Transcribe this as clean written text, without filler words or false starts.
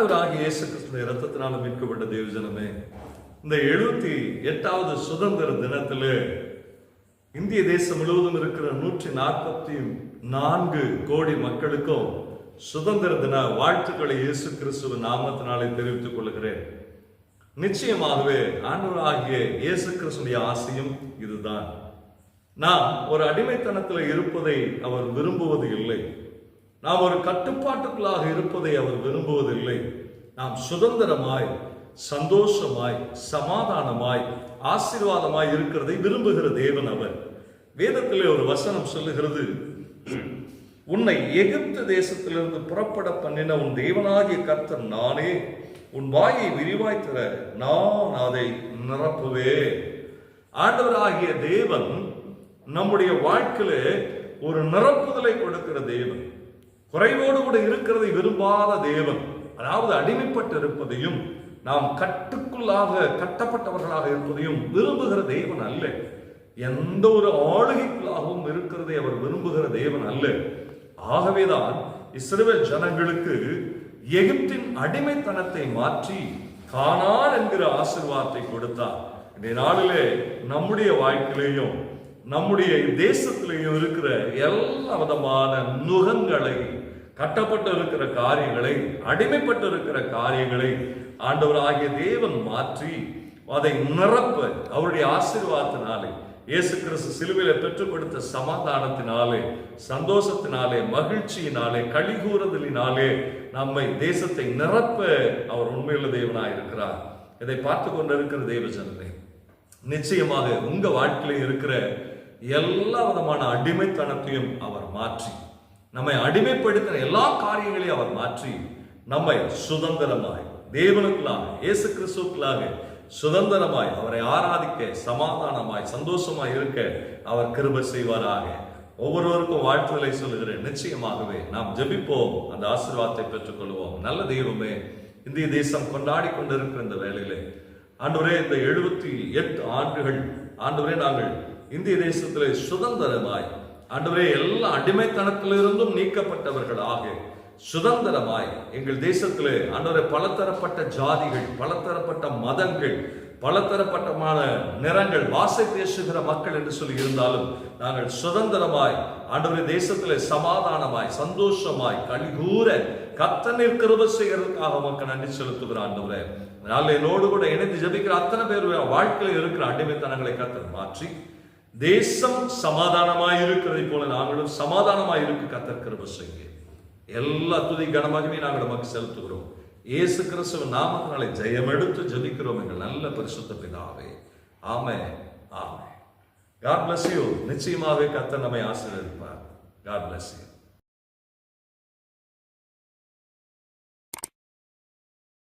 ஆண்டவராகிய இயேசு கிறிஸ்துவின் இரத்தத்தினால மீட்கப்பட்ட தேவஜனமே, இந்த 78வது சுதந்திர தினத்திலே இந்திய தேசம் முழுவதும் இருக்கிற 144 கோடி மக்களுக்கும் சுதந்திர தின வாழ்த்துக்களை இயேசு கிறிஸ்துவின் நாமத்தினாலே தெரிவித்துக் கொள்கிறேன். நிச்சயமாகவே ஆண்டவராகிய இயேசு கிறிஸ்துவின் ஆசையும் இதுதான். நாம் ஒரு அடிமைத்தனத்தில் இருப்பதை அவர் விரும்புவது இல்லை. நாம் ஒரு கட்டுப்பாட்டுக்குள்ளாக இருப்பதை அவர் விரும்புவதில்லை. நாம் சுதந்திரமாய், சந்தோஷமாய், சமாதானமாய், ஆசீர்வாதமாய் இருக்கிறதை விரும்புகிற தேவன் அவர். வேதத்திலே ஒரு வசனம் சொல்லுகிறது, உன்னை எகிப்து தேசத்திலிருந்து புறப்பட பண்ணின உன் தேவனாகிய கர்த்தர் நானே, உன் வாயை விரிவாய் தர நான் அதை நிரப்புவே. ஆண்டவராகிய தேவன் நம்முடைய வாழ்க்கையிலே ஒரு நிரப்புதலை கொடுக்கிற தேவன். குறைவோடு கூட இருக்கிறதை விரும்பாத தேவன். அதாவது அடிமைப்பட்டு இருப்பதையும் நாம் கட்டுக்குள்ளாக கட்டப்பட்டவர்களாக இருப்பதையும் விரும்புகிற தேவன் அல்ல. எந்த ஒரு ஆளுகைக்குள்ளாகவும் இருக்கிறதை அவர் விரும்புகிற தேவன் அல்ல. ஆகவேதான் இஸ்ரவேல் ஜனங்களுக்கு எகிப்தின் அடிமைத்தனத்தை மாற்றி கானான் என்கிற ஆசீர்வாதத்தை கொடுத்தார். இந்த நாளிலே நம்முடைய வாழ்க்கையிலேயும் நம்முடைய தேசத்திலேயும் இருக்கிற எல்லா விதமான நுகங்களை, கட்டப்பட்டு இருக்கிற காரியங்களை, அடிமைப்பட்டு இருக்கிற காரியங்களை ஆண்டவராகிய தேவன் மாற்றி அதை நிரப்ப அவருடைய ஆசீர்வாதத்தினாலே, இயேசு கிறிஸ்து சிலுவையில பெற்றுக் கொடுத்த சமாதானத்தினாலே, சந்தோஷத்தினாலே, மகிழ்ச்சியினாலே, களிகூறுதலினாலே நம்மை தேசத்தை நிரப்ப அவர் உண்மையுள்ள தேவனாய் இருக்கிறார். இதை பார்த்து கொண்டிருக்கிற தேவ ஜனமே, நிச்சயமாக உங்க வாழ்க்கையில் இருக்கிற எல்லா விதமான அடிமைத்தனத்தையும் அவர் மாற்றி, நம்மை அடிமைப்படுத்தின எல்லா காரியங்களையும் அவர் மாற்றி நம்மை சுதந்திரமாய் தேவனுக்குள்ளாக, இயேசு கிறிஸ்துவுக்குள்ளாக சுதந்திரமாய் அவரை ஆராதிக்க, சமாதானமாய், சந்தோஷமாய் இருக்க அவர் கிருபை செய்வாராக. ஒவ்வொருவருக்கும் வாழ்த்துதலை சொல்லுகிறேன். நிச்சயமாகவே நாம் ஜெபிப்போம், அந்த ஆசீர்வாதத்தை பெற்றுக் கொள்வோம். நல்ல தெய்வமே, இந்திய தேசம் கொண்டாடி கொண்டிருக்கிற இந்த வேளையிலே ஆண்டவரே, இந்த 78 ஆண்டுகள் ஆண்டவரே நாங்கள் இந்திய தேசத்திலே சுதந்திரமாய், ஆண்டவரே எல்லா அடிமைத்தனத்திலிருந்தும் நீக்கப்பட்டவர்களாக சுதந்திரமாய் எங்கள் தேசத்திலே ஆண்டவரே பலதரப்பட்ட ஜாதிகள், பலதரப்பட்ட மதங்கள், பலதரப்பட்டமான நிறங்கள், வாசை பேசுகிற மக்கள் என்று சொல்லி இருந்தாலும் நாங்கள் சுதந்திரமாய் ஆண்டவரே தேசத்திலே சமாதானமாய், சந்தோஷமாய், களிகூர கர்த்தர் கிருபை செய்கிறதுக்காக மக்கள் நன்றி செலுத்துகிற ஆண்டவரே, என்னோடு கூட இணைந்து ஜெபிக்கிற அத்தனை பேர் வாழ்க்கையில் இருக்கிற அடிமைத்தனங்களை கர்த்தர் மாற்றி தேசம் சமாதானமாய் இருக்கிறதை போல நாங்களும் சமாதானமாய் இருக்க கர்த்தர் கிருபை செய்ய எல்லா துதி கனமாகவே நாங்கள் நமக்கு செலுத்துகிறோம். இயேசு கிறிஸ்துவின் நாமத்தினாலே ஜெயம் எடுத்து ஜெபிக்கிறோம் எங்கள் நல்ல பரிசுத்த பிதாவே. ஆமென், ஆமென். God bless you. நிச்சயமாகவே கர்த்தர் நம்மை ஆசீர்வதிப்பார். God bless you.